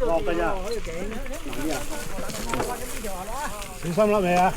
落㗎咋？小心粒你啊！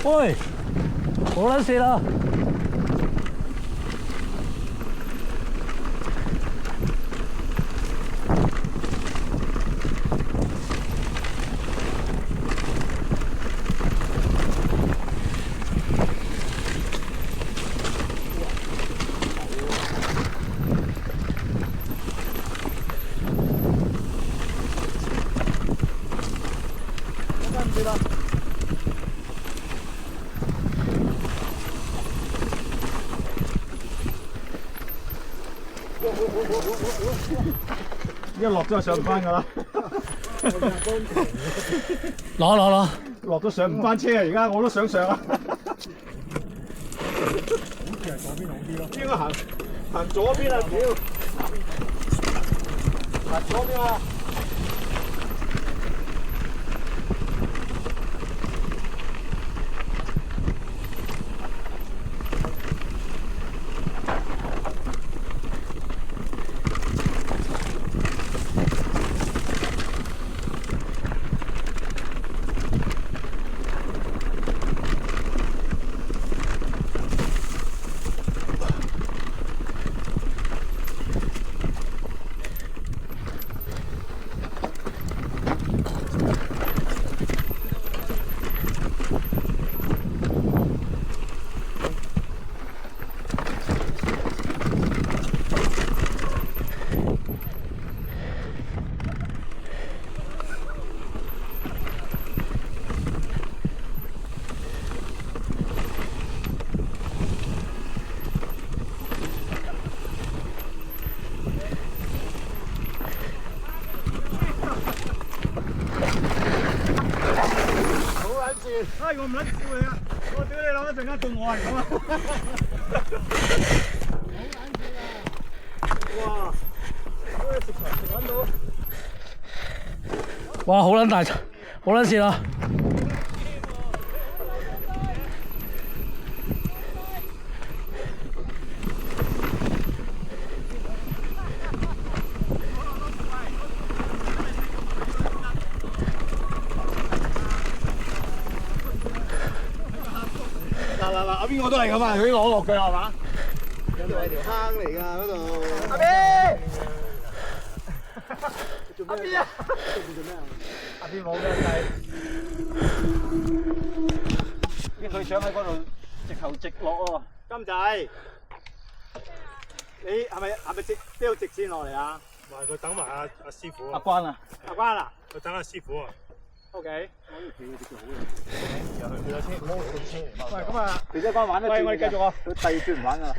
喂，好撚蝕啦！一落咗就上唔翻㗎啦！攞，落都上唔翻車啊！而家我都想上啊！好似係左邊好啲咯。應該行左邊啊！屌，行左邊啊！哎，我唔撚笑你啊！我屌你老一陣間到我係咁啊！好撚笑啊！哇！食到。哇！好撚大，好撚笑啊！嗱，邊個都係咁啊！佢攞落腳係嘛？嗰度係條坑嚟㗎，嗰度。阿 B， 阿 B 啊！做咩啊？阿 B 冇嘅係，見佢想喺嗰度直頭直落喎。金仔，你係咪直邊度直線落嚟啊？唔係佢等埋阿師傅阿關啊！阿關啊！佢等阿師傅啊。OK。我呢條佢直好嘅。入去佢有車，攞佢車嚟嘛。喂，咁啊，肥仔關玩得轉。喂，我哋繼續啊。佢第二轉唔玩㗎啦。